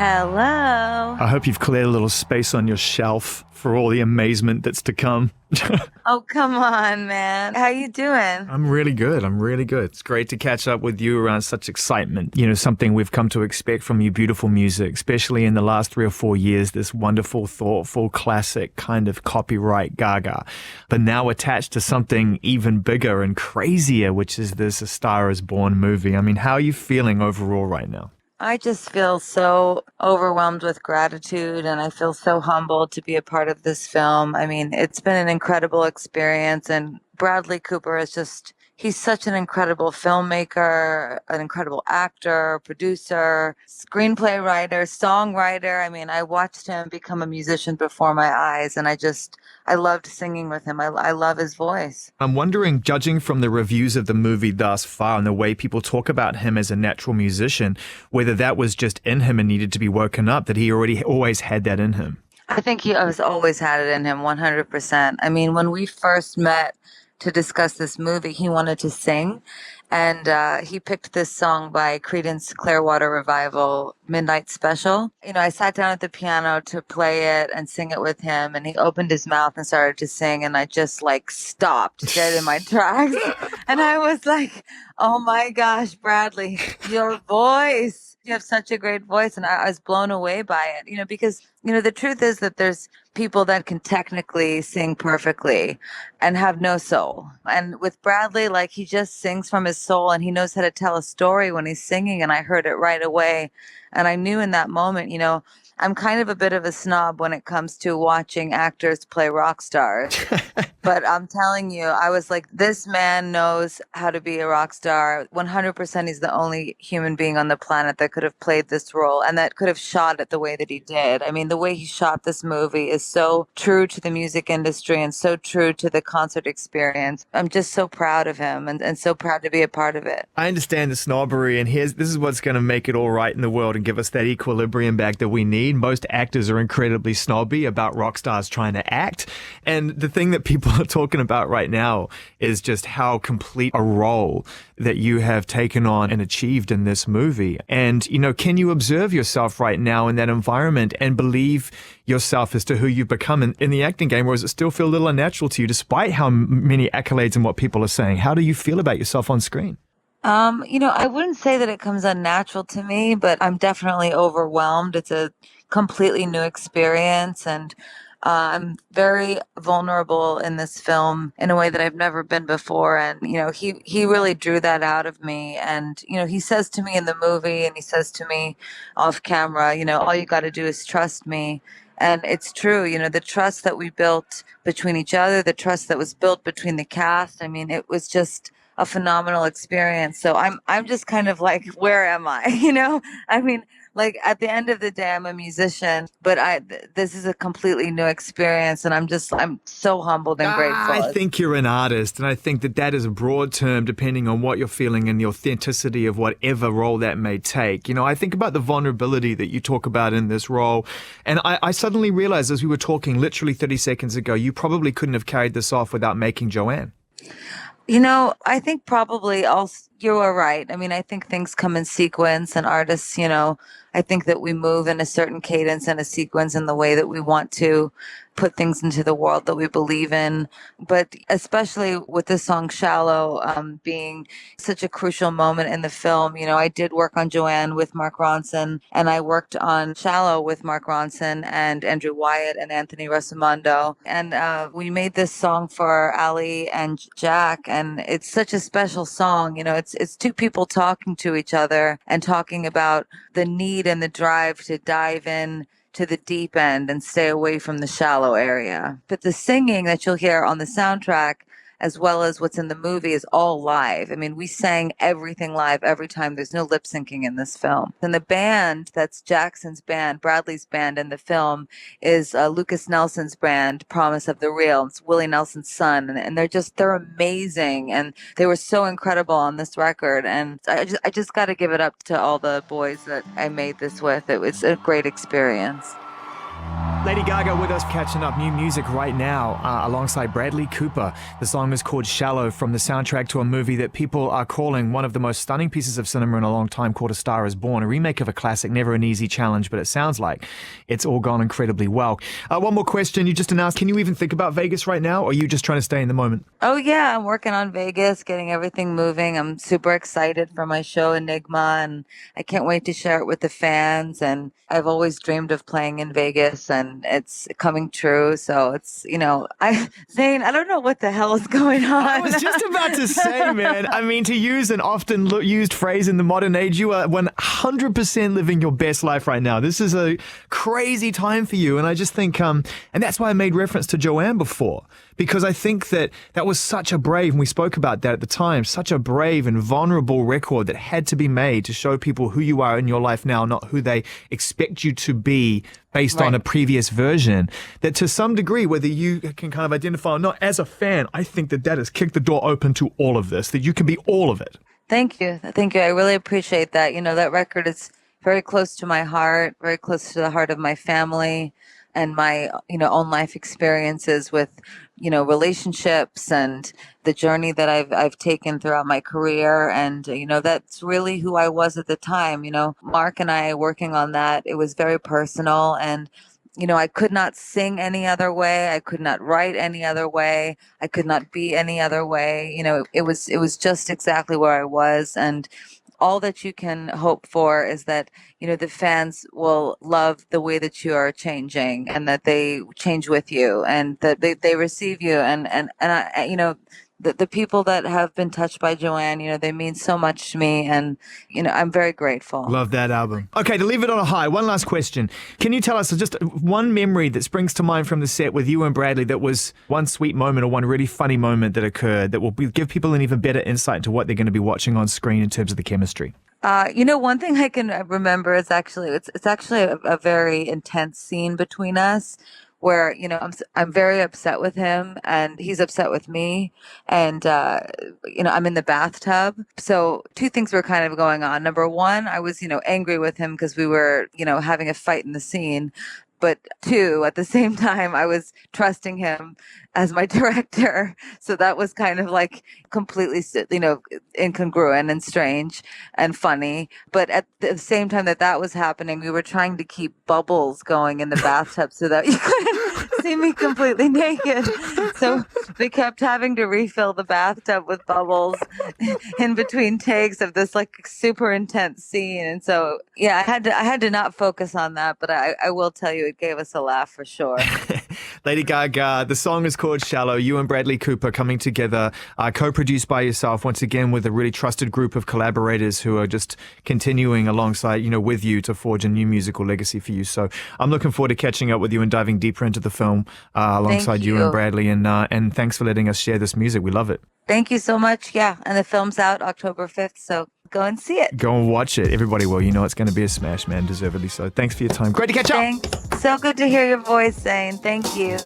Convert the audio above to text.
Hello. I hope you've cleared a little space on your shelf for all the amazement that's to come. Oh, come on, man. How you doing? I'm really good. It's great to catch up with you around such excitement. You know, something we've come to expect from your beautiful music, especially in the last 3 or 4 years, this wonderful, thoughtful, classic kind of copyright Gaga. But now attached to something even bigger and crazier, which is this A Star Is Born movie. I mean, how are you feeling overall right now? I just feel so overwhelmed with gratitude, and I feel so humbled to be a part of this film. I mean, it's been an incredible experience, and Bradley Cooper is just, he's such an incredible filmmaker, an incredible actor, producer, screenplay writer, songwriter. I mean, I watched him become a musician before my eyes, and I loved singing with him. I love his voice. I'm wondering, judging from the reviews of the movie thus far and the way people talk about him as a natural musician, whether that was just in him and needed to be woken up, that he already always had that in him. I think he has always had it in him, 100%. I mean, when we first met to discuss this movie, he wanted to sing, and he picked this song by Creedence Clearwater Revival, Midnight Special. You know, I sat down at the piano to play it and sing it with him, and he opened his mouth and started to sing, and I just like stopped dead in my tracks. And I was like, oh my gosh, Bradley, your voice. You have such a great voice. And I was blown away by it, you know, because, you know, the truth is that there's people that can technically sing perfectly and have no soul. And with Bradley, like, he just sings from his soul, and he knows how to tell a story when he's singing. And I heard it right away. And I knew in that moment, you know, I'm kind of a bit of a snob when it comes to watching actors play rock stars. But I'm telling you, I was like, this man knows how to be a rock star. 100% he's the only human being on the planet that could have played this role and that could have shot it the way that he did. I mean, the way he shot this movie is so true to the music industry and so true to the concert experience. I'm just so proud of him and so proud to be a part of it. I understand the snobbery, and this is what's going to make it all right in the world and give us that equilibrium back that we need. Most actors are incredibly snobby about rock stars trying to act. And the thing that people are talking about right now is just how complete a role that you have taken on and achieved in this movie. And, you know, can you observe yourself right now in that environment and believe yourself as to who you've become in the acting game, or does it still feel a little unnatural to you despite how many accolades and what people are saying? How do you feel about yourself on screen? You know, I wouldn't say that it comes unnatural to me, but I'm definitely overwhelmed. It's a completely new experience, and I'm very vulnerable in this film in a way that I've never been before. And, you know, he really drew that out of me. And, you know, he says to me in the movie, and he says to me off camera, you know, all you got to do is trust me. And it's true, you know, the trust that we built between each other, the trust that was built between the cast. I mean, it was just a phenomenal experience. So I'm just kind of like, where am I? You know, I mean, like, at the end of the day, I'm a musician, but this is a completely new experience, and I'm so humbled and grateful. I think you're an artist, and I think that is a broad term depending on what you're feeling and the authenticity of whatever role that may take. You know, I think about the vulnerability that you talk about in this role, and I suddenly realized as we were talking literally 30 seconds ago, you probably couldn't have carried this off without making Joanne. You know, I think probably you are right. I mean, I think things come in sequence, and artists, you know, I think that we move in a certain cadence and a sequence in the way that we want to put things into the world that we believe in. But especially with the song Shallow being such a crucial moment in the film, you know, I did work on Joanne with Mark Ronson, and I worked on Shallow with Mark Ronson and Andrew Wyatt and Anthony Rosamondo. And we made this song for Ali and Jack, and it's such a special song. You know, it's two people talking to each other and talking about the need and the drive to dive in to the deep end and stay away from the shallow area. But the singing that you'll hear on the soundtrack, as well as what's in the movie, is all live. I mean, we sang everything live every time. There's no lip syncing in this film. And the band, that's Jackson's band, Bradley's band in the film, is Lucas Nelson's band, Promise of the Real. It's Willie Nelson's son. And they're amazing. And they were so incredible on this record. And I just got to give it up to all the boys that I made this with. It was a great experience. Lady Gaga with us, catching up new music right now alongside Bradley Cooper. The song is called Shallow, from the soundtrack to a movie that people are calling one of the most stunning pieces of cinema in a long time, called A Star is Born, a remake of a classic, never an easy challenge, but it sounds like it's all gone incredibly well. One more question. You just announced, can you even think about Vegas right now, or are you just trying to stay in the moment? Oh yeah, I'm working on Vegas, getting everything moving. I'm super excited for my show Enigma, and I can't wait to share it with the fans. And I've always dreamed of playing in Vegas, and it's coming true. So it's, Zane, I don't know what the hell is going on. I was just about to say, man, I mean, to use an often used phrase in the modern age, you are 100% living your best life right now. This is a crazy time for you. And I just think, and that's why I made reference to Joanne before, because I think that was such a brave, and we spoke about that at the time, such a brave and vulnerable record that had to be made to show people who you are in your life now, not who they expect you to be based on a previous version. That to some degree, whether you can kind of identify or not, as a fan, I think that has kicked the door open to all of this, that you can be all of it. Thank you. Thank you. I really appreciate that. That record is very close to my heart, very close to the heart of my family and my, own life experiences with, relationships and the journey that I've taken throughout my career. And, that's really who I was at the time. Mark and I working on that, it was very personal, and I could not sing any other way. I could not write any other way. I could not be any other way. It was just exactly where I was. And all that you can hope for is that, the fans will love the way that you are changing, and that they change with you, and that they receive you. And I, the people that have been touched by Joanne, they mean so much to me, and, I'm very grateful. Love that album. Okay, to leave it on a high, one last question. Can you tell us just one memory that springs to mind from the set with you and Bradley that was one sweet moment or one really funny moment that occurred that will give people an even better insight into what they're going to be watching on screen in terms of the chemistry? One thing I can remember is it's actually a very intense scene between us, where I'm very upset with him and he's upset with me, and I'm in the bathtub. So two things were kind of going on. Number one, I was angry with him because we were having a fight in the scene. But two, at the same time, I was trusting him as my director. So that was kind of like completely, incongruent and strange and funny. But at the same time that was happening, we were trying to keep bubbles going in the bathtub so that you couldn't see me completely naked. So we kept having to refill the bathtub with bubbles in between takes of this like super intense scene. And so, yeah, I had to not focus on that, but I will tell you, it gave us a laugh for sure. Lady Gaga, the song is called Shallow. You and Bradley Cooper coming together, co-produced by yourself, once again with a really trusted group of collaborators who are just continuing alongside, with you to forge a new musical legacy for you. So I'm looking forward to catching up with you and diving deeper into the film alongside you and Bradley. And thanks for letting us share this music. We love it. Thank you so much. Yeah. And the film's out October 5th. So go and see it. Go and watch it. Everybody will. It's going to be a smash, man. Deservedly so. Thanks for your time. Great to catch up. Thanks. So good to hear your voice, Zane. Thank you.